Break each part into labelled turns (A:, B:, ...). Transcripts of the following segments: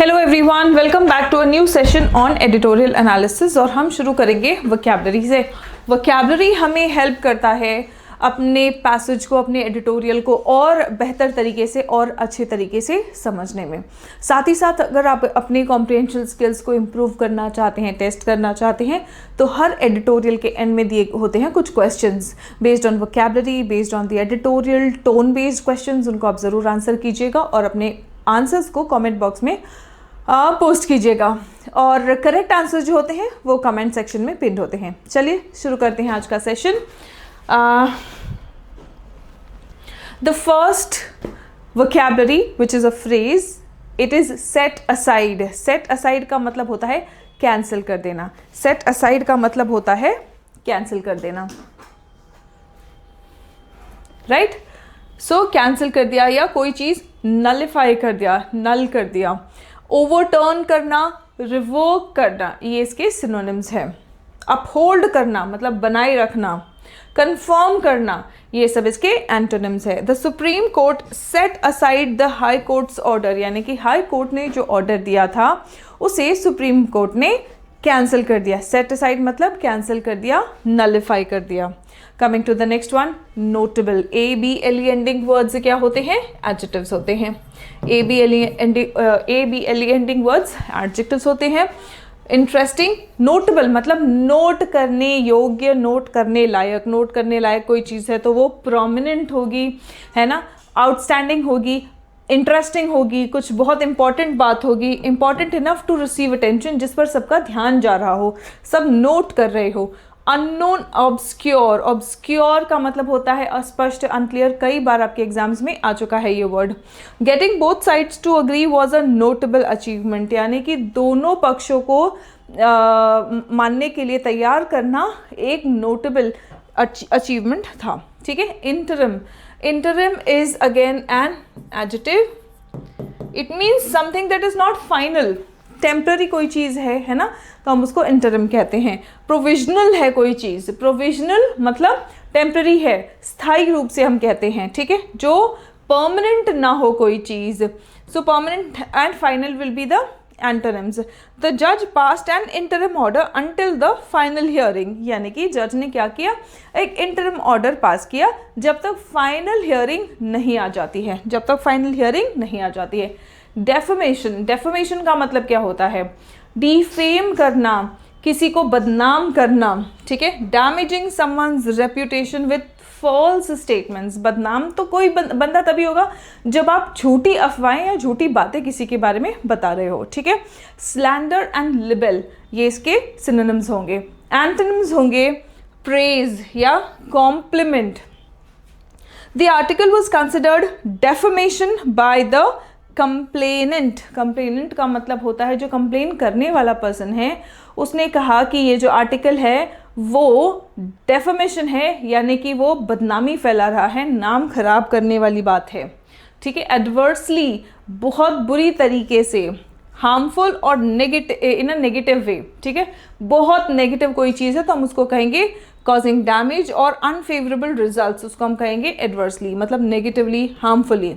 A: Hello everyone, welcome back to a new session on editorial analysis. और हम शुरू करेंगे वोकैबुलरी से। वोकैबुलरी हमें हेल्प करता है अपने पैसेज को, अपने एडिटोरियल को और बेहतर तरीके से और अच्छे तरीके से समझने में। साथ ही साथ अगर आप अपने कॉम्प्रिहेंशन स्किल्स को इम्प्रूव करना चाहते हैं, टेस्ट करना चाहते हैं, तो हर एडिटोरियल के एंड में दिए होते हैं कुछ questions based on vocabulary, based on the editorial, tone based questions. उनको आप ज़रूर आंसर कीजिएगा और अपने आंसर्स को कमेंट बॉक्स में पोस्ट कीजिएगा। और करेक्ट आंसर जो होते हैं वो कमेंट सेक्शन में पिन होते हैं। चलिए शुरू करते हैं आज का session. The first vocabulary which is a phrase, it is set aside. Set aside का मतलब होता है कैंसिल कर देना। सेट असाइड का मतलब होता है कैंसिल कर देना, राइट। सो कैंसिल कर दिया या कोई चीज़ नलिफाई कर दिया, नल कर दिया। ओवरटर्न करना, रिवोक करना, ये इसके सिनोनिम्स हैं। अपहोल्ड करना मतलब बनाए रखना, कंफर्म करना, ये सब इसके एंटोनिम्स है। The Supreme court set aside the high courts order, यानी कि हाई कोर्ट ने जो ऑर्डर दिया था उसे सुप्रीम कोर्ट ने कैंसिल कर दिया। सेट असाइड मतलब कैंसिल कर दिया, नलिफाई कर दिया। Coming to the next one, notable. A B L E ending words क्या होते हैं? एडजेक्टिव्स होते हैं। A B L E ending words adjectives होते हैं। इंटरेस्टिंग, नोटेबल मतलब नोट करने योग्य, नोट करने लायक। नोट करने लायक कोई चीज़ है तो वो प्रोमिनेंट होगी, है ना, आउटस्टैंडिंग होगी, इंटरेस्टिंग होगी, कुछ बहुत इंपॉर्टेंट बात होगी, important enough to receive attention, जिस पर सबका ध्यान जा रहा हो, सब नोट कर रहे हो। Unknown, obscure. ऑब्सक्योर का मतलब होता है अस्पष्ट, अनक्लियर। कई बार आपके एग्जाम्स में आ चुका है ये word. Getting both sides to agree was a notable achievement, यानी कि दोनों पक्षों को मानने के लिए तैयार करना एक नोटेबल अचीवमेंट था, ठीक है। Interim, interim is again an adjective. It means something that is not final. Temporary कोई चीज़ है ना, तो हम उसको इंटरिम कहते हैं। प्रोविजनल है कोई चीज़, प्रोविजनल मतलब टेम्पररी है, स्थायी रूप से हम कहते हैं, ठीक है। जो परमानेंट ना हो कोई चीज़, so permanent and final will be the antonyms. The जज passed an interim order until the final hearing, यानी कि जज ने क्या किया, एक इंटरिम ऑर्डर पास किया जब तक फाइनल हियरिंग नहीं आ जाती है, जब तक फाइनल हियरिंग नहीं आ जाती है। डेफमेशन, डेफमेशन का मतलब क्या होता है? डिफेम करना, किसी को बदनाम करना, ठीक है। Damaging someone's reputation with false statements. बदनाम तो कोई बंदा तभी होगा जब आप झूठी अफवाहें या झूठी बातें किसी के बारे में बता रहे हो, ठीक है। स्लैंडर एंड लिबेल, ये इसके सिनोनिम्स होंगे। एंटोनिम्स होंगे प्रेज या compliment. The article was considered defamation by the complainant. Complainant का मतलब होता है जो कंप्लेन करने वाला पर्सन है, उसने कहा कि ये जो आर्टिकल है वो डेफमेशन है, यानी कि वो बदनामी फैला रहा है, नाम खराब करने वाली बात है, ठीक है। एडवर्सली, बहुत बुरी तरीके से। हार्मफुल और negative, in a negative way, ठीक है। बहुत नेगेटिव कोई चीज़ है तो हम उसको कहेंगे कॉजिंग डैमेज, और अनफेवरेबल रिजल्ट्स उसको हम कहेंगे एडवर्सली, मतलब नेगेटिवली, हार्मफुली।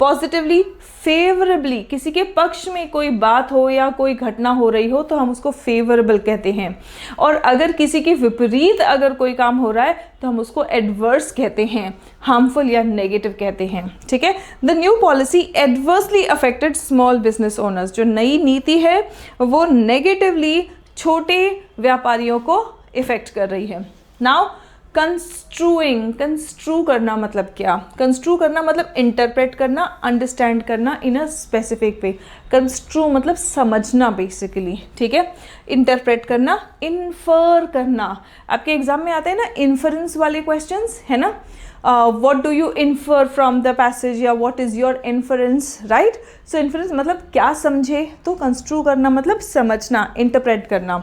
A: पॉजिटिवली, फेवरेबली, किसी के पक्ष में कोई बात हो या कोई घटना हो रही हो तो हम उसको फेवरेबल कहते हैं। और अगर किसी के विपरीत अगर कोई काम हो रहा है तो हम उसको एडवर्स कहते हैं, हार्मफुल या नेगेटिव कहते हैं, ठीक है। The new policy adversely affected small business owners. जो नई नीति है वो नेगेटिवली छोटे व्यापारियों को इफेक्ट कर रही है। नाउ कंस्ट्रूइंग, कंस्ट्रू करना मतलब क्या? कंस्ट्रू करना मतलब इंटरप्रेट करना, अंडरस्टैंड करना इन अ स्पेसिफिक वे। कंस्ट्रू मतलब समझना बेसिकली, ठीक है। इंटरप्रेट करना, इन्फर करना। आपके एग्जाम में आते हैं ना इन्फरेंस वाले क्वेश्चंस, है ना। What do you infer from the passage, या what is your inference, right. So inference मतलब क्या समझे, तो कंस्ट्रू करना मतलब समझना, इंटरप्रेट करना।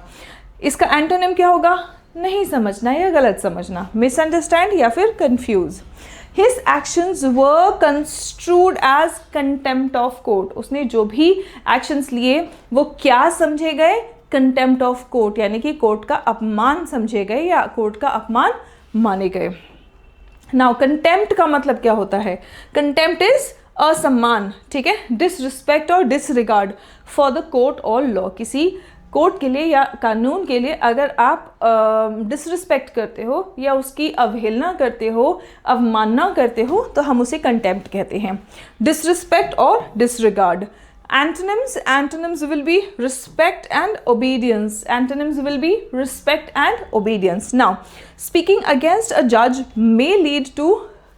A: इसका एंटोनिम क्या होगा? नहीं समझना या गलत समझना, मिसअंडरस्टैंड या फिर confuse. His actions were construed as contempt of court. उसने जो भी एक्शंस लिए वो क्या समझे गए? कंटेम्प्ट ऑफ कोर्ट, यानी कि कोर्ट का अपमान समझे गए या कोर्ट का अपमान माने गए। नाउ कंटेम्प्ट का मतलब क्या होता है? कंटेम्प्ट इज असम्मान, ठीक है, डिसरिस्पेक्ट और डिसरिगार्ड फॉर द कोर्ट और लॉ, किसी कोर्ट के लिए या कानून के लिए अगर आप डिसरिस्पेक्ट करते हो या उसकी अवहेलना करते हो, अवमानना करते हो, तो हम उसे कंटेम्प्ट कहते हैं, डिसरिस्पेक्ट और disregard. Antonyms will be respect and obedience. Antonyms will be respect and obedience. Now, speaking against a judge may lead to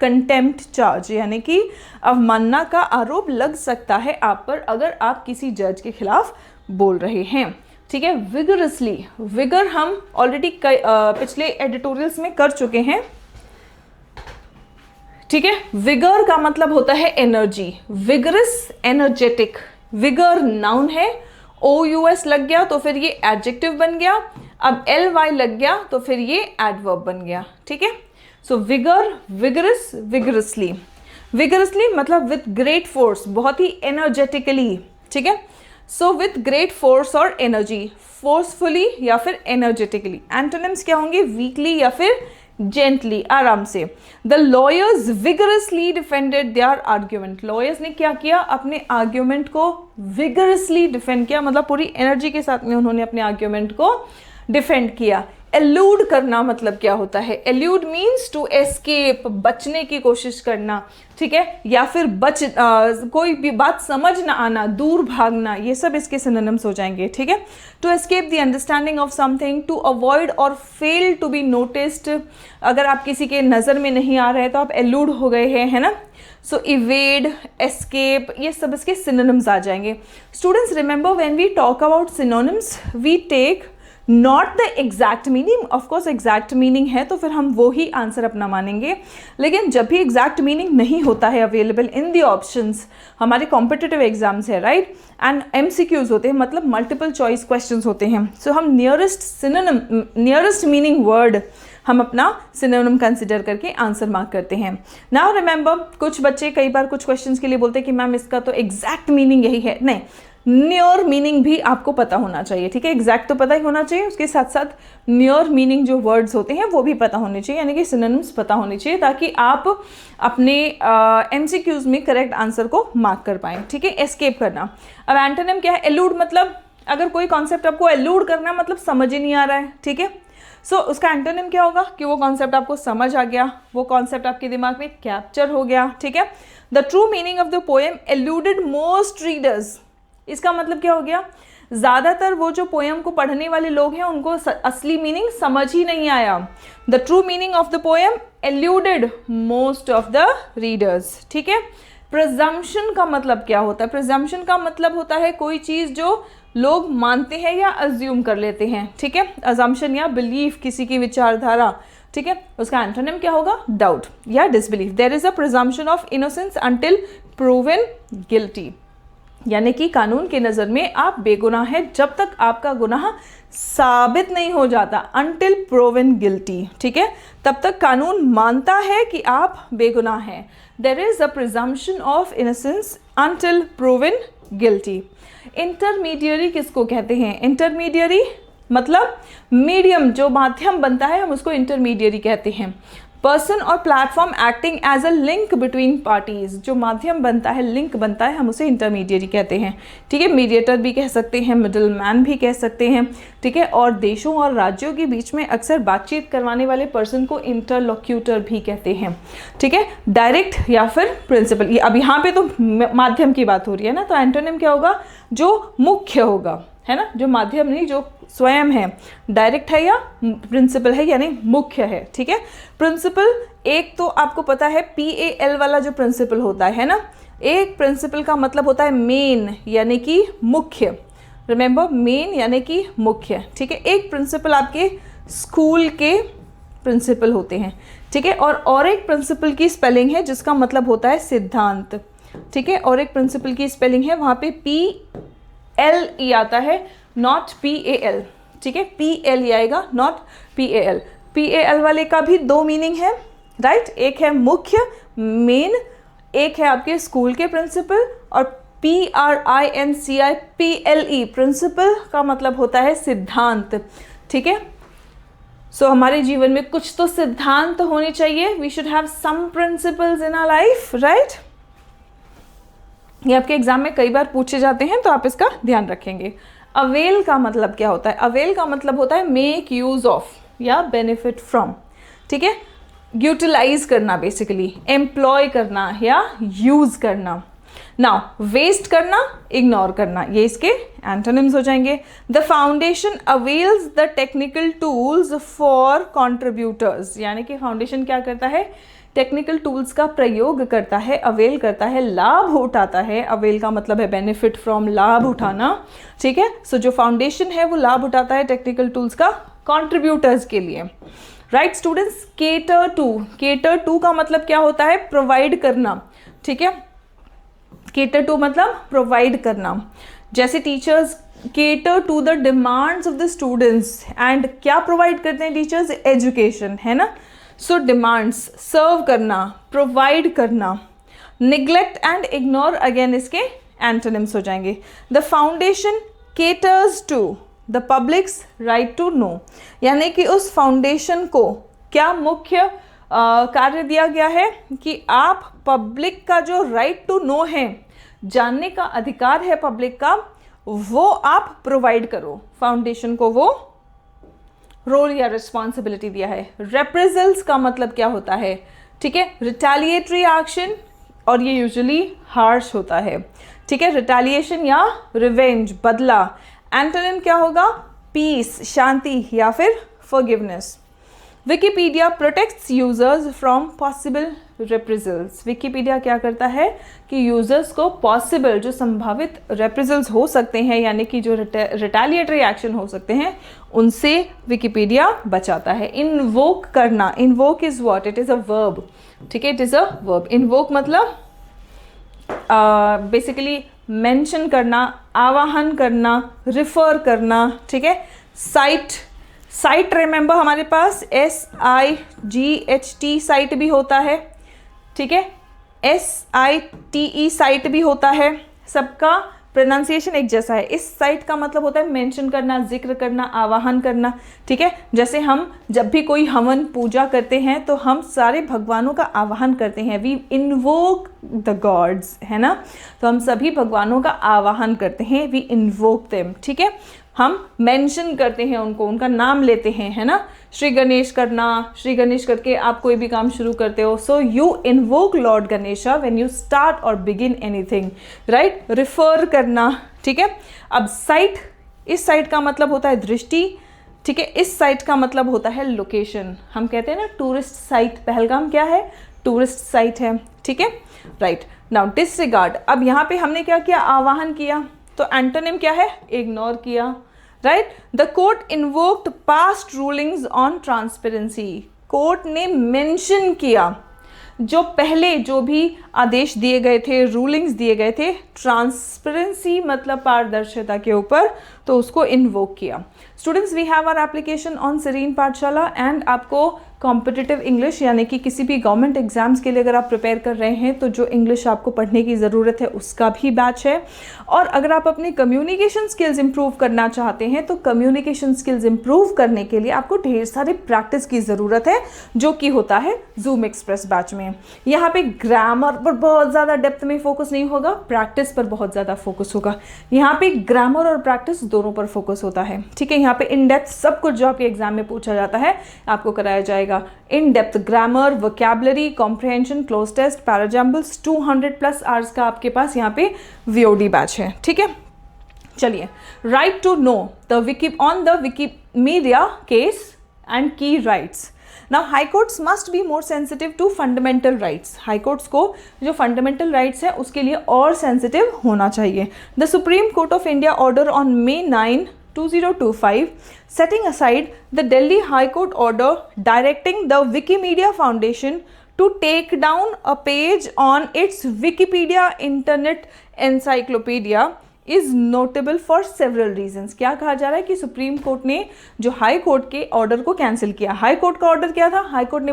A: contempt charge, यानी कि अवमानना का आरोप लग सकता है आप पर अगर आप किसी जज के खिलाफ बोल रहे हैं, ठीक है. विगरसली, विगर हम ऑलरेडी पिछले एडिटोरियल्स में कर चुके हैं, ठीक है. विगर का मतलब होता है energy, vigorous, energetic. Vigour noun है, OUS लग गया तो फिर ये एडजेक्टिव बन गया, अब LY लग गया तो फिर ये एडवर्ब बन गया, ठीक है. सो विगर, विगरस, विगरसली. विगरसली मतलब विथ ग्रेट फोर्स, बहुत ही एनर्जेटिकली, ठीक है. सो विथ ग्रेट फोर्स और एनर्जी, फोर्सफुली या फिर एनर्जेटिकली. एंटोनिम्स क्या होंगे? वीकली या फिर जेंटली, आराम से. The lawyers vigorously defended their argument. Lawyers ने क्या किया? अपने आर्ग्यूमेंट को विगरसली डिफेंड किया, मतलब पूरी एनर्जी के साथ में उन्होंने अपने आर्ग्यूमेंट को डिफेंड किया. एल्यूड करना मतलब क्या होता है? एल्यूड मीन्स टू एस्केप, बचने की कोशिश करना, ठीक है, या फिर कोई भी बात समझ ना आना, दूर भागना, ये सब इसके सिनोनिम्स हो जाएंगे, ठीक है. To escape the understanding of something, to avoid और फेल टू बी नोटिस्ड. अगर आप किसी के नज़र में नहीं आ रहे हैं तो आप एल्यूड हो गए हैं, है ना. सो इवेड, एस्केप, ये सब इसके सिनोनिम्स आ जाएंगे. Students remember when we talk about synonyms we take not the exact meaning. Of course exact meaning है तो फिर हम वो ही आंसर अपना मानेंगे, लेकिन जब भी एग्जैक्ट मीनिंग नहीं होता है अवेलेबल इन द ऑप्शंस, हमारे कॉम्पिटिटिव एग्जाम्स है, राइट, एंड MCQs होते हैं, मतलब मल्टीपल चॉइस क्वेश्चंस होते हैं. सो हम nearest synonym, nearest meaning word हम अपना सिनोनिम कंसिडर करके आंसर मार्क करते हैं. नाउ रिमेंबर, कुछ बच्चे कई बार कुछ क्वेश्चंस के लिए बोलते हैं कि मैम इसका तो एग्जैक्ट मीनिंग यही है. नहीं, नियर मीनिंग भी आपको पता होना चाहिए, ठीक है. एग्जैक्ट तो पता ही होना चाहिए, उसके साथ साथ नियर मीनिंग जो वर्ड्स होते हैं वो भी पता होने चाहिए, यानी कि सिनोनिम्स पता होने चाहिए, ताकि आप अपने MCQs में करेक्ट आंसर को मार्क कर पाएँ, ठीक है. एस्केप करना. अब एंटोनिम क्या है? एल्यूड, मतलब अगर कोई कॉन्सेप्ट आपको एल्यूड करना मतलब समझ ही नहीं आ रहा है, ठीक है. सो उसका एंटोनिम क्या होगा? कि वो कॉन्सेप्ट आपको समझ आ गया, वो कॉन्सेप्ट आपके दिमाग में कैप्चर हो गया, ठीक है. The true meaning of the poem alluded most readers. इसका मतलब क्या हो गया? ज़्यादातर वो जो पोएम को पढ़ने वाले लोग हैं उनको असली मीनिंग समझ ही नहीं आया. The true meaning of the poem alluded most of the readers, ठीक है. प्रिजम्पशन का मतलब क्या होता है? प्रिजम्पशन का मतलब होता है कोई चीज़ जो लोग मानते हैं या अज्यूम कर लेते हैं, ठीक है. अजम्पशन या बिलीफ, किसी की विचारधारा, ठीक है. उसका एंटोनिम क्या होगा? डाउट या disbelief. There is a presumption of innocence until proven guilty, यानी कि कानून के नज़र में आप बेगुनाह हैं जब तक आपका गुनाह साबित नहीं हो जाता. अनटिल प्रूवन गिल्टी, ठीक है, तब तक कानून मानता है कि आप बेगुनाह हैं. There is a presumption of innocence until proven guilty. Intermediary किसको कहते हैं? इंटरमीडियरी मतलब मीडियम, जो माध्यम बनता है हम उसको इंटरमीडियरी कहते हैं. पर्सन और platform acting as a link between parties, जो माध्यम बनता है, लिंक बनता है, हम उसे इंटरमीडियरी कहते हैं, ठीक है. मीडिएटर भी कह सकते हैं, मिडल मैन भी कह सकते हैं, ठीक है. और देशों और राज्यों के बीच में अक्सर बातचीत करवाने वाले पर्सन को इंटरलोक्यूटर भी कहते हैं, ठीक है. डायरेक्ट या फिर प्रिंसिपल. ये अब यहाँ पे तो माध्यम की बात हो रही है ना, तो एंटोनिम क्या होगा? जो मुख्य होगा, है ना, जो माध्यम नहीं, जो स्वयं है, डायरेक्ट है या प्रिंसिपल है, यानी मुख्य है, ठीक है. प्रिंसिपल, एक तो आपको पता है PAL वाला जो प्रिंसिपल होता है ना, एक प्रिंसिपल का मतलब होता है मेन, यानी कि मुख्य. रिमेंबर, मेन यानी कि मुख्य, ठीक है. एक प्रिंसिपल आपके स्कूल के प्रिंसिपल होते हैं, ठीक है. और एक प्रिंसिपल की स्पेलिंग है जिसका मतलब होता है सिद्धांत, ठीक है. और एक प्रिंसिपल की स्पेलिंग है, वहाँ पे PLE आता है, नॉट PAL, ठीक है. PLE आएगा, नॉट PAL. PAL वाले का भी दो मीनिंग है, राइट. एक है मुख्य, मेन, एक है आपके स्कूल के प्रिंसिपल. और PRINCI PLE प्रिंसिपल का मतलब होता है सिद्धांत, ठीक है. सो हमारे जीवन में कुछ तो सिद्धांत होने चाहिए. We should have some principles in our life, right. ये आपके एग्जाम में कई बार पूछे जाते हैं, तो आप इसका ध्यान रखेंगे। अवेल का मतलब क्या होता है? अवेल का मतलब होता है मेक यूज ऑफ या बेनिफिट फ्रॉम, ठीक है, यूटिलाइज करना, बेसिकली एम्प्लॉय करना या यूज करना। नाउ वेस्ट करना, इग्नोर करना, ये इसके एंटोनिम्स हो जाएंगे। The foundation avails the technical tools for contributors, यानी कि फाउंडेशन क्या करता है? टेक्निकल टूल्स का प्रयोग करता है, अवेल करता है, लाभ उठाता है। अवेल का मतलब है बेनिफिट फ्रॉम, लाभ उठाना, ठीक है। सो जो फाउंडेशन है वो लाभ उठाता है टेक्निकल टूल्स का कॉन्ट्रीब्यूटर्स के लिए। Right students, cater to, cater to का मतलब क्या होता है? प्रोवाइड करना, ठीक है। केटर टू मतलब प्रोवाइड करना। जैसे teachers cater to the demands of the students, and क्या प्रोवाइड करते हैं टीचर्स? एजुकेशन, है ना। सो डिमांड्स, सर्व करना, प्रोवाइड करना। निग्लेक्ट एंड इग्नोर अगेन इसके एंटोनिम्स हो जाएंगे। The foundation caters to the public's right to know, यानी कि उस फाउंडेशन को क्या मुख्य कार्य दिया गया है कि आप पब्लिक का जो राइट टू नो है, जानने का अधिकार है पब्लिक का, वो आप प्रोवाइड करो। फाउंडेशन को वो रोल या रिस्पॉन्सिबिलिटी दिया है। रेप्रेजल्स का मतलब क्या होता है? ठीक है, रिटेलिएटरी एक्शन, और ये यूजुअली हार्श होता है, ठीक है। रिटेलिएशन या रिवेंज, बदला। एंटोनिम क्या होगा? पीस, शांति या फिर forgiveness. Wikipedia protects users from possible reprisals. Wikipedia क्या करता है कि यूजर्स को पॉसिबल, जो संभावित रेप्रिजल्स हो सकते हैं, यानी कि जो रिटेलिएटरी एक्शन हो सकते हैं, उनसे विकिपीडिया बचाता है। इन्वोक करना, invoke is what? It is a verb, ठीक है, it is a verb. Invoke मतलब बेसिकली मेंशन करना, आवाहन करना, रिफर करना, ठीक है। साइट, साइट रिमेंबर हमारे पास SIGHT साइट भी होता है, ठीक है। SITE साइट भी होता है, सबका प्रोनाउंसिएशन एक जैसा है। इस साइट का मतलब होता है मेंशन करना, जिक्र करना, आवाहन करना, ठीक है। जैसे हम जब भी कोई हवन पूजा करते हैं तो हम सारे भगवानों का आवाहन करते हैं, वी इन्वोक द गॉड्स, है ना। तो हम सभी भगवानों का आवाहन करते हैं, वी इन्वोक देम, ठीक है। हम मेंशन करते हैं उनको, उनका नाम लेते हैं, है ना। श्री गणेश करना, श्री गणेश करके आप कोई भी काम शुरू करते हो। So you invoke Lord Ganesha when you start और बिगिन एनीथिंग, राइट। रिफर करना, ठीक है। अब साइट, इस साइट का मतलब होता है दृष्टि, ठीक है। इस साइट का मतलब होता है लोकेशन। हम कहते हैं ना टूरिस्ट साइट, पहलगाम क्या है? टूरिस्ट साइट है, ठीक है, राइट। नाउ डिसरिगार्ड, अब यहाँ पे हमने क्या किया? आवाहन किया, तो एंटोनिम क्या है? इग्नोर किया, right. The court invoked past rulings on transparency. Court ने मेंशन किया जो पहले जो भी आदेश दिए गए थे, रूलिंग्स दिए गए थे, ट्रांसपेरेंसी मतलब पारदर्शिता के ऊपर, तो उसको इन्वोक किया। Students, we have our application on Serene Pathshala, and आपको कॉम्पिटिटिव इंग्लिश यानी कि किसी भी गवर्नमेंट एग्जाम्स के लिए अगर आप प्रिपेयर कर रहे हैं तो जो इंग्लिश आपको पढ़ने की ज़रूरत है उसका भी बैच है। और अगर आप अपनी कम्युनिकेशन स्किल्स इंप्रूव करना चाहते हैं तो कम्युनिकेशन स्किल्स इंप्रूव करने के लिए आपको ढेर सारी प्रैक्टिस की ज़रूरत है, जो कि होता है जूम एक्सप्रेस बैच में। यहाँ पे ग्रामर पर बहुत ज़्यादा डेप्थ में फोकस नहीं होगा, प्रैक्टिस पर बहुत ज़्यादा फोकस होगा। यहाँ पे ग्रामर और प्रैक्टिस दोनों पर फोकस होता है, ठीक है। यहाँ पे इन डेप्थ सब कुछ जो आपके एग्जाम में पूछा जाता है आपको कराया जाएगा। In depth grammar, vocabulary, comprehension, cloze test, parajumbles, 200+ hours का आपके पास यहाँ पे VOD बैच है, ठीक है। चलिए, right to know the on the Wikimedia case and की rights. Now high courts must be more sensitive to fundamental rights. High courts को जो फंडामेंटल राइट्स है उसके लिए और सेंसिटिव होना चाहिए। The Supreme court of India order on May 9, 2025 setting aside the Delhi High Court order directing the Wikimedia Foundation to take down a page on its Wikipedia Internet Encyclopedia is notable for several reasons। क्या कहा जा रहा है कि supreme court ने जो high court के order को कैंसिल किया। हाई कोर्ट का ऑर्डर क्या था? हाई कोर्ट ने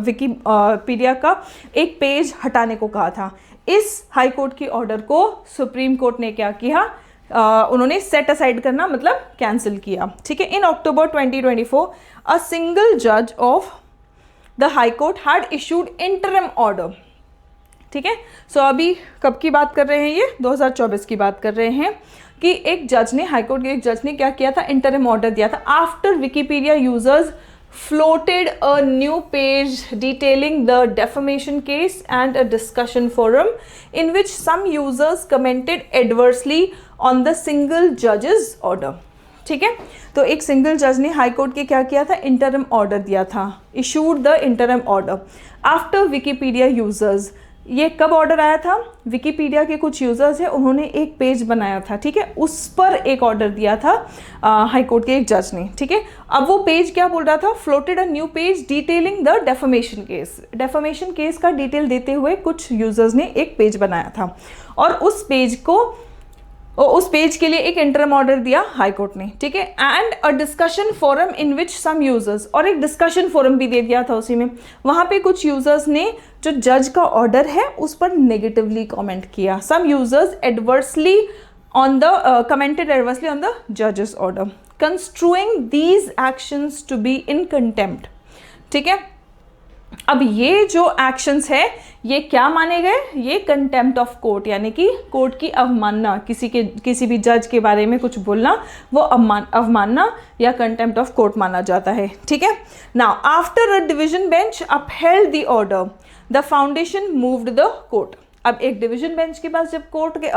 A: विकीपीडिया का एक पेज हटाने को कहा था। इस हाई कोर्ट के ऑर्डर को सुप्रीम कोर्ट ने क्या किया? उन्होंने सेट असाइड करना मतलब कैंसिल किया, ठीक है। इन अक्टूबर 2024 अ सिंगल जज of the high court had issued interim order, ठीक है। सो अभी कब की बात कर रहे हैं, ये 2024 की बात कर रहे हैं कि एक जज ने, हाईकोर्ट के एक जज ने क्या किया था, इंटरिम ऑर्डर दिया था after Wikipedia users floated a new page detailing the defamation case and a discussion forum in which some users commented adversely on the single judge's order। ठीक है, तो एक सिंगल जज ने हाई कोर्ट के क्या किया था, इंटरिम ऑर्डर दिया था, issued the interim order after Wikipedia users. ये कब ऑर्डर आया था, विकिपीडिया के कुछ यूजर्स हैं, उन्होंने एक पेज बनाया था, ठीक है, उस पर एक ऑर्डर दिया था हाई कोर्ट के एक जज ने। ठीक है, अब वो पेज क्या बोल रहा था, floated a new page detailing the defamation case. Defamation case का डिटेल देते हुए कुछ यूजर्स ने एक पेज बनाया था और उस पेज के लिए एक इंटरिम ऑर्डर दिया हाई कोर्ट ने। ठीक है, and a discussion forum in which some users, और एक डिस्कशन फोरम भी दे दिया था उसी में। वहां पे कुछ यूजर्स ने जो जज का ऑर्डर है उस पर नेगेटिवली कमेंट किया। Some users adversely on the commented adversely on the जजेस order, construing these actions to be in contempt. ठीक है, अब ये जो एक्शंस है ये क्या माने गए, ये कंटेम्प्ट ऑफ कोर्ट, यानी कि कोर्ट की अवमानना, किसी भी जज के बारे में कुछ बोलना वो अवमानना या कंटेम्प्ट ऑफ कोर्ट माना जाता है। ठीक है, now after a division bench upheld the order the foundation moved the court. अब एक डिवीजन बेंच के पास जब कोर्ट के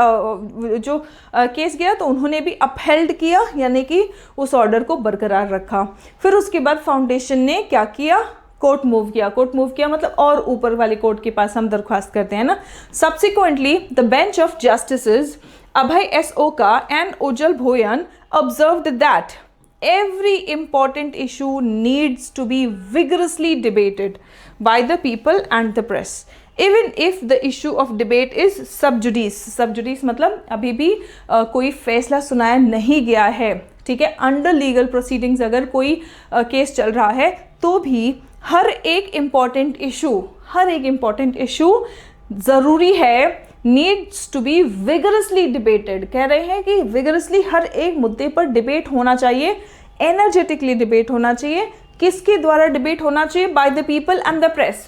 A: केस गया तो उन्होंने भी अपहेल्ड किया, यानी कि उस ऑर्डर को बरकरार रखा। फिर उसके बाद फाउंडेशन ने क्या किया, कोर्ट मूव किया। कोर्ट मूव किया मतलब और ऊपर वाले कोर्ट के पास हम दरख्वास्त करते हैं ना। Subsequently the bench of justices Abhay S Oka and Ujjal Bhuyan observed that every important issue needs to be vigorously debated by the people and the press, even if the issue of debate is sub judice। sub judice मतलब अभी भी कोई फैसला सुनाया नहीं गया है। ठीक है, अंडर लीगल प्रोसीडिंग्स अगर कोई केस चल रहा है तो भी हर एक इम्पॉर्टेंट इशू ज़रूरी है, needs to be vigorously debated. कह रहे हैं कि विगरसली हर एक मुद्दे पर डिबेट होना चाहिए, एनर्जेटिकली डिबेट होना चाहिए। किसके द्वारा डिबेट होना चाहिए, by the people and the press,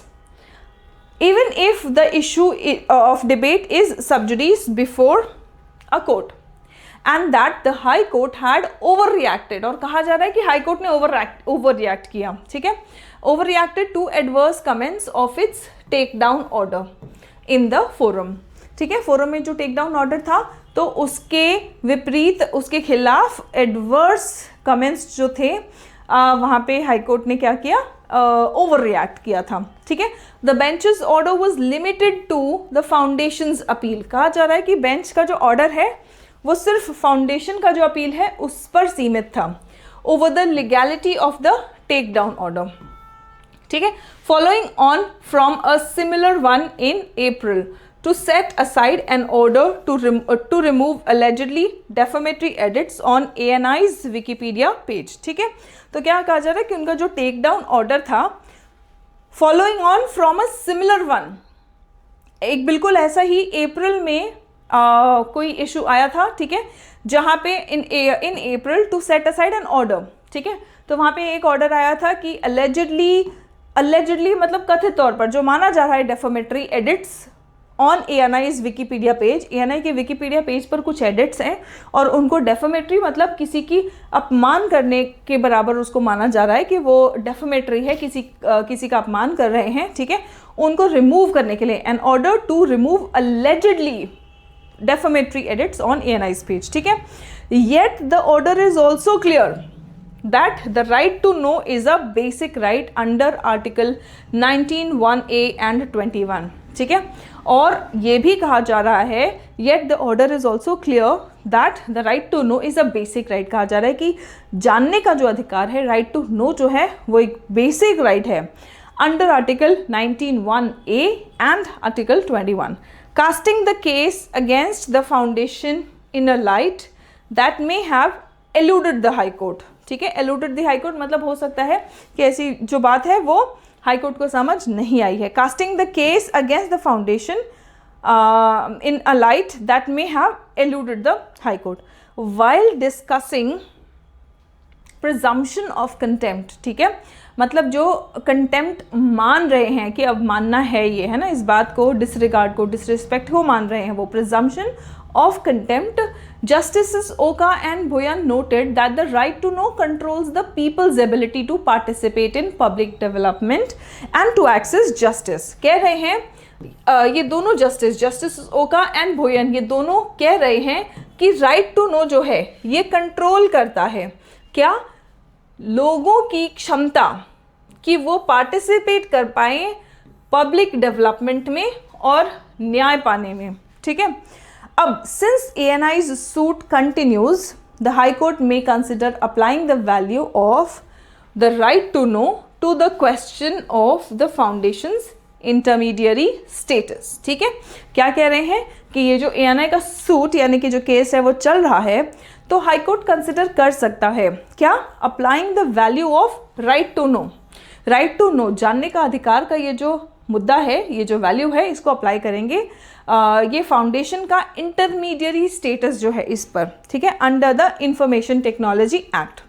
A: even if the issue of debate is sub judice before a court and that the high court had overreacted. और कहा जा रहा है कि हाई कोर्ट ने ओवर रिएक्ट किया। ठीक है, overreacted to adverse comments of its take down order in the forum. ठीक है, फोरम में जो टेक डाउन ऑर्डर था तो उसके विपरीत, उसके खिलाफ एडवर्स कमेंट्स जो थे वहाँ पे हाई कोर्ट ने क्या किया, ओवर रिएक्ट किया था। ठीक है, the bench's order was limited to the foundation's appeal. कहा जा रहा है कि बेंच का जो ऑर्डर है वो सिर्फ फाउंडेशन का जो अपील है उस पर सीमित था, over the legality of the take down order. ठीक है, following on from a similar one in April to set aside an order to remove allegedly defamatory edits on ANI's Wikipedia page। ठीक है, तो क्या कहा जा रहा है कि उनका जो टेक डाउन ऑर्डर था, following on from a similar one, एक बिल्कुल ऐसा ही अप्रैल में कोई इशू आया था। ठीक है, जहाँ पे in April to set aside an order. ठीक है, तो वहाँ पे एक ऑर्डर आया था कि अलेजिडली मतलब कथित तौर पर जो माना जा रहा है defamatory edits on ANI's Wikipedia page, ANI के विकीपीडिया पेज पर कुछ एडिट्स हैं और उनको डेफामेटरी मतलब किसी की अपमान करने के बराबर उसको माना जा रहा है कि वो डेफामेटरी है, किसी का अपमान कर रहे हैं। ठीक है, उनको रिमूव करने के लिए an order to remove allegedly defamatory edits on ANI's page। ठीक है, yet the order is also clear that the right to know is a basic right under article 19(1)(a) and 21। ठीक है, और ये भी कहा जा रहा है yet the order is also clear that the right to know is a basic right। कहा जा रहा है कि जानने का जो अधिकार है, right to know जो है वो एक बेसिक राइट है under article 19(1)(a) and article 21, casting the case against the foundation in a light that may have eluded the high court। ठीक है, eluded the high court मतलब हो सकता है कि ऐसी जो बात है वो हाई कोर्ट को समझ नहीं आई है। casting the case against the foundation in a light that may have eluded the high court while discussing presumption of contempt। ठीक है, मतलब जो कंटेम्प्ट मान रहे हैं कि अब मानना है ये, है ना, इस बात को, डिसरिगार्ड को, डिसरिस्पेक्ट को मान रहे हैं, वो presumption of contempt. Justices Oka and Bhuyan noted that the right to know controls the people's ability to participate in public development and to access justice. कह रहे हैं ये दोनों जस्टिस ओका एंड भोयन, ये दोनों कह रहे हैं कि राइट टू नो जो है ये कंट्रोल करता है क्या, लोगों की क्षमता कि वो पार्टिसिपेट कर पाए पब्लिक डेवलपमेंट में और न्याय पाने में, ठीक है। अब since ANI's suit continues, the High Court may consider applying the value of the right to know to the question of the foundation's intermediary status. ठीक है, क्या कह रहे हैं कि ये जो ANI का सूट यानी कि जो केस है वो चल रहा है, तो हाई कोर्ट कंसिडर कर सकता है क्या, applying the value of right to know. Right to know, जानने का अधिकार का ये जो मुद्दा है, ये जो वैल्यू है, इसको अप्लाई करेंगे ये फाउंडेशन का इंटरमीडियरी स्टेटस जो है इस पर, ठीक है, under the information technology act.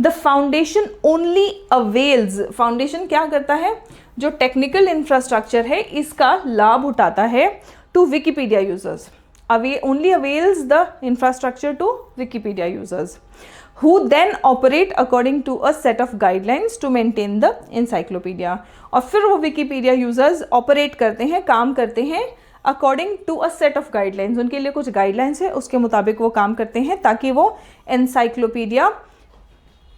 A: The foundation only avails, foundation क्या करता है, जो टेक्निकल इंफ्रास्ट्रक्चर है इसका लाभ उठाता है to Wikipedia users, only avails the infrastructure to Wikipedia users who then operate according to a set of guidelines to maintain the encyclopedia। और फिर वो विकिपीडिया यूजर्स ऑपरेट करते हैं, काम करते हैं according to a set of guidelines, उनके लिए कुछ गाइडलाइंस है, उसके मुताबिक वो काम करते हैं ताकि वो एनसाइक्लोपीडिया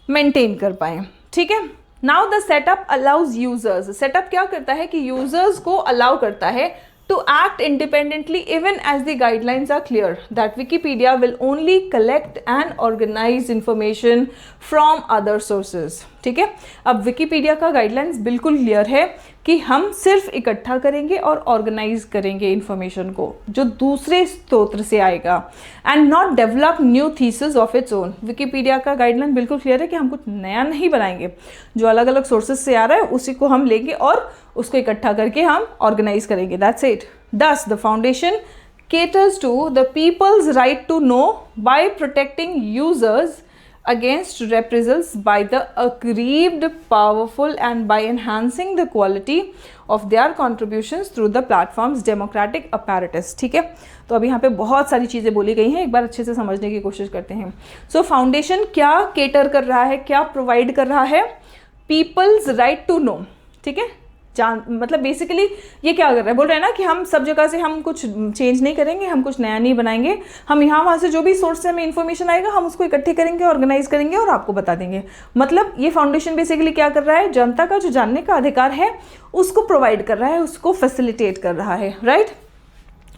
A: मेंटेन कर पाए, ठीक है। Now the setup allows users, setup क्या करता है कि यूजर्स को अलाउ करता है to act independently even as the guidelines are clear that Wikipedia will only collect and organize information from other sources। ठीक है, अब विकिपीडिया का गाइडलाइंस बिल्कुल क्लियर है कि हम सिर्फ इकट्ठा करेंगे और ऑर्गेनाइज करेंगे इंफॉर्मेशन को जो दूसरे स्रोत से आएगा, and not develop new thesis of its own. Wikipedia का गाइडलाइन बिल्कुल क्लियर है कि हम कुछ नया नहीं बनाएंगे, जो अलग अलग सोर्सेज से आ रहा है उसी को हम लेंगे और उसको इकट्ठा करके हम ऑर्गेनाइज करेंगे, that's it. Thus the foundation caters to the people's right to know by protecting users against reprisals by the aggrieved powerful and by enhancing the quality of their contributions through the platform's democratic apparatus। ठीक है, तो अभी यहाँ पे बहुत सारी चीज़ें बोली गई हैं, एक बार अच्छे से समझने की कोशिश करते हैं। सो फाउंडेशन क्या केटर कर रहा है, क्या प्रोवाइड कर रहा है, पीपल्स राइट टू नो, ठीक है, मतलब बेसिकली ये क्या कर रहा है, बोल रहे हैं ना कि हम सब जगह से हम कुछ चेंज नहीं करेंगे, हम कुछ नया नहीं बनाएंगे, हम यहाँ वहाँ से जो भी सोर्स से हमें इन्फॉर्मेशन आएगा हम उसको इकट्ठे करेंगे, ऑर्गेनाइज करेंगे और आपको बता देंगे। मतलब ये फाउंडेशन बेसिकली क्या कर रहा है, जनता का जो जानने का अधिकार है उसको प्रोवाइड कर रहा है, उसको फैसिलिटेट कर रहा है, राइट।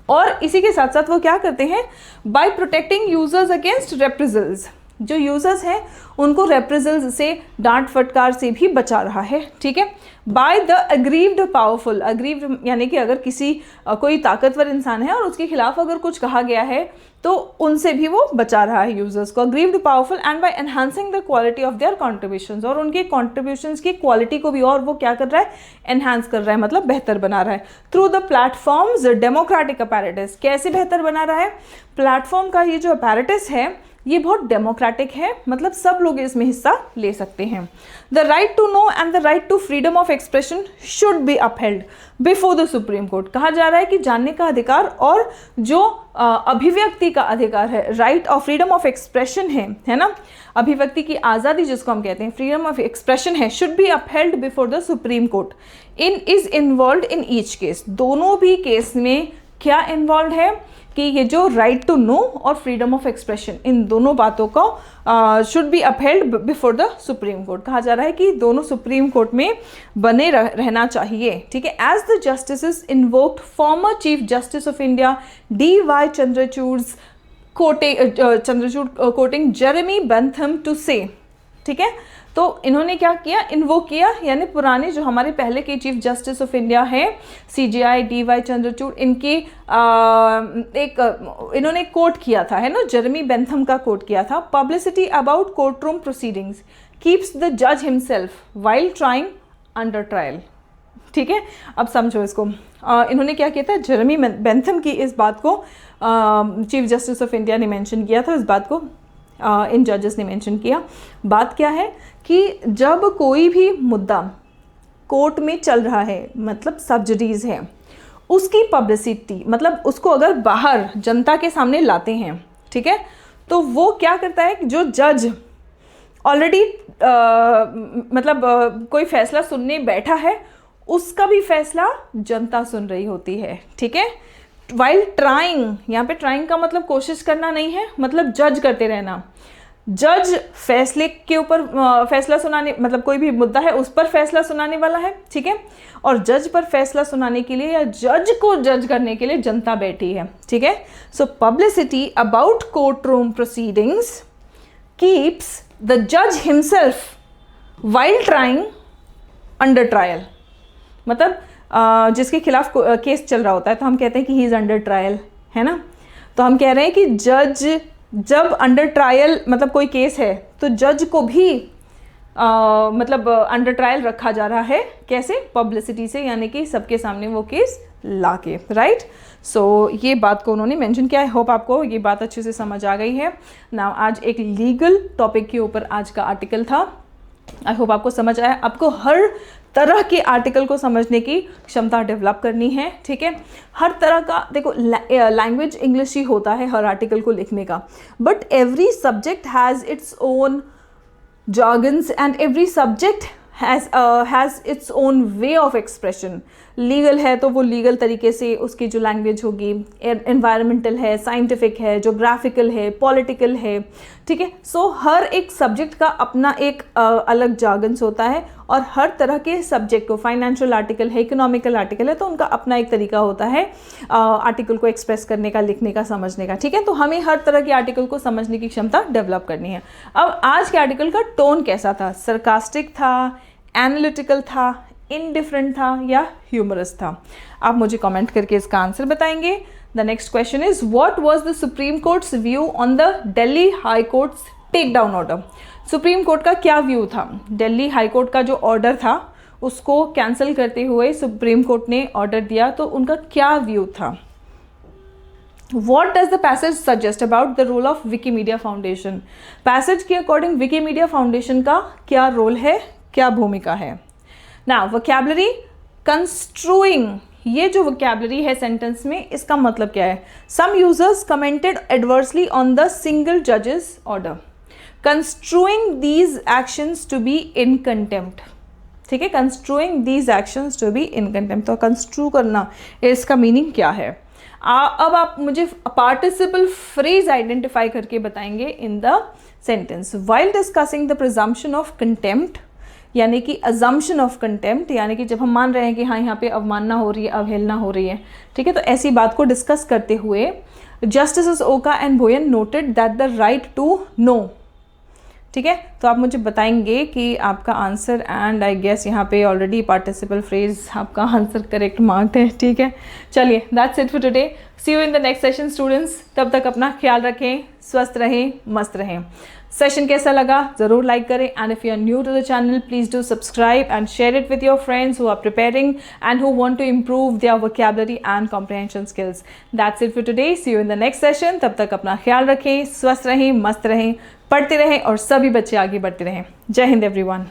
A: और इसी के साथ साथ वो क्या करते हैं, बाय प्रोटेक्टिंग यूजर्स अगेंस्ट रेप्रिजल्स, जो यूजर्स हैं उनको रेप्रिजल्स से, डांट फटकार से भी बचा रहा है, ठीक है। By the aggrieved powerful, aggrieved यानी कि अगर किसी कोई ताकतवर इंसान है और उसके खिलाफ अगर कुछ कहा गया है तो उनसे भी वो बचा रहा है यूजर्स को, aggrieved powerful, and bye enhancing the quality of their contributions, और उनके कॉन्ट्रीब्यूशंस की क्वालिटी को भी और वो क्या कर रहा है, एनहांस कर रहा है, मतलब बेहतर बना रहा है through the platforms democratic apparatus. कैसे बेहतर बना रहा है, प्लेटफॉर्म का ये जो अपैरेटस है ये बहुत डेमोक्रेटिक है, मतलब सब लोग इसमें हिस्सा ले सकते हैं। The right to know and the right to freedom of expression should be upheld before the Supreme Court. कहा जा रहा है कि जानने का अधिकार और जो अभिव्यक्ति का अधिकार है, राइट और फ्रीडम ऑफ एक्सप्रेशन है ना, अभिव्यक्ति की आज़ादी जिसको हम कहते हैं, फ्रीडम ऑफ एक्सप्रेशन है, should be upheld before the Supreme court is involve in each case. दोनों भी केस में क्या इन्वॉल्व है कि ये जो राइट टू नो और फ्रीडम ऑफ एक्सप्रेशन, इन दोनों बातों को should be upheld before the Supreme Court. कहा जा रहा है कि दोनों सुप्रीम कोर्ट में बने रहना चाहिए, ठीक है। As the justices invoked former Chief Justice of India DY Chandrachud quoting Jeremy Bentham to say, ठीक है। तो इन्होंने क्या किया, इन्वोक किया, यानी पुराने जो हमारे पहले के चीफ जस्टिस ऑफ इंडिया हैं CJI DY चंद्रचूड़, इनकी इन्होंने कोट किया था, है ना, जेरेमी बेंथम का कोट किया था। Publicity about courtroom proceedings keeps the जज himself while trying under trial, ठीक है। अब समझो इसको, इन्होंने क्या किया था, जेरेमी बेंथम की इस बात को चीफ जस्टिस ऑफ इंडिया ने मेंशन किया था इस बात को इन जजेस ने मेंशन किया। बात क्या है कि जब कोई भी मुद्दा कोर्ट में चल रहा है, मतलब सब जडीज़ है, उसकी पब्लिसिटी, मतलब उसको अगर बाहर जनता के सामने लाते हैं, ठीक है, तो वो क्या करता है कि जो जज ऑलरेडी कोई फैसला सुनने बैठा है, उसका भी फैसला जनता सुन रही होती है, ठीक है। वाइल ट्राइंग, यहाँ पे ट्राइंग का मतलब कोशिश करना नहीं है, मतलब जज करते रहना। जज फैसले के ऊपर फैसला सुनाने, मतलब कोई भी मुद्दा है उस पर फैसला सुनाने वाला है, ठीक है, और जज पर फैसला सुनाने के लिए या जज को जज करने के लिए जनता बैठी है, ठीक है। So publicity about courtroom proceedings keeps the जज himself while trying under trial. मतलब जिसके खिलाफ केस चल रहा होता है तो हम कहते हैं कि ही इज़ अंडर ट्रायल, है ना। तो हम कह रहे हैं कि जज जब अंडर ट्रायल, मतलब कोई केस है, तो जज को भी अंडर ट्रायल रखा जा रहा है। कैसे? पब्लिसिटी से, यानी कि सबके सामने वो केस लाके, राइट। सो ये बात को उन्होंने मेंशन किया है। होप आपको ये बात अच्छे से समझ आ गई है ना। आज एक लीगल टॉपिक के ऊपर आज का आर्टिकल था। आई होप आपको समझ आया। आपको हर तरह के आर्टिकल को समझने की क्षमता डेवलप करनी है, ठीक है। हर तरह का, देखो लैंग्वेज इंग्लिश ही होता है हर आर्टिकल को लिखने का, but every subject has its own jargons and every subject has its own way of expression. Legal है तो वो लीगल तरीके से उसकी जो लैंग्वेज होगी, एनवायरमेंटल है, साइंटिफिक है, जोग्राफिकल है, पॉलिटिकल है, ठीक है। सो हर एक सब्जेक्ट का अपना एक अलग जार्गन्स होता है, और हर तरह के सब्जेक्ट को, फाइनेंशियल आर्टिकल है, इकोनॉमिकल आर्टिकल है, तो उनका अपना एक तरीका होता है आर्टिकल को एक्सप्रेस करने का, लिखने का, समझने का, ठीक है। तो हमें हर तरह के आर्टिकल को समझने की क्षमता डेवलप करनी है। अब आज के आर्टिकल का टोन कैसा था? सरकास्टिक था, एनालिटिकल था, इनडिफरेंट था, या ह्यूमरस था? आप मुझे कमेंट करके इसका आंसर बताएंगे। The next question is what was the Supreme Court's view on the Delhi High Court's take down order? Supreme Court का क्या व्यू था? दिल्ली हाई कोर्ट का जो ऑर्डर था उसको कैंसिल करते हुए सुप्रीम कोर्ट ने ऑर्डर दिया, तो उनका क्या व्यू था? What does the passage suggest about the role of Wikimedia Foundation? Passage के अकॉर्डिंग विकीमीडिया फाउंडेशन का क्या रोल है, क्या भूमिका है? Now vocabulary, construing, ये जो vocabulary है सेंटेंस में, इसका मतलब क्या है? Some users commented adversely on the single judge's order, construing these actions to be in contempt. ठीक है, construing these actions to be in contempt. तो construe करना, इसका मीनिंग क्या है? अब आप मुझे पार्टिसिपल फ्रेज आइडेंटिफाई करके बताएंगे in the sentence. While discussing the presumption of contempt, यानी कि अजम्पशन ऑफ कंटेम्प्ट, यानी कि जब हम मान रहे हैं कि हाँ यहाँ पे अवमानना हो रही है, अवहेलना हो रही है, ठीक है, तो ऐसी बात को डिस्कस करते हुए justice Oka and Bhuyan noted that the right to know, ठीक है। तो आप मुझे बताएंगे कि आपका आंसर, एंड आई गेस यहाँ पे ऑलरेडी पार्टिसिपल फ्रेज आपका आंसर करेक्ट मार्क्ड है, ठीक है। चलिए, that's it for today, see you in the next session students. तब तक अपना ख्याल रखें, स्वस्थ रहें, मस्त रहें। सेशन कैसा लगा ज़रूर लाइक करें, and if you are new to the channel please do subscribe and share it with your friends who are preparing and who want to improve their vocabulary and comprehension skills. That's it for today, see you in the next session. तब तक अपना ख्याल रखें, स्वस्थ रहें, मस्त रहें, पढ़ते रहें और सभी बच्चे आगे बढ़ते रहें। जय हिंद एवरीवन।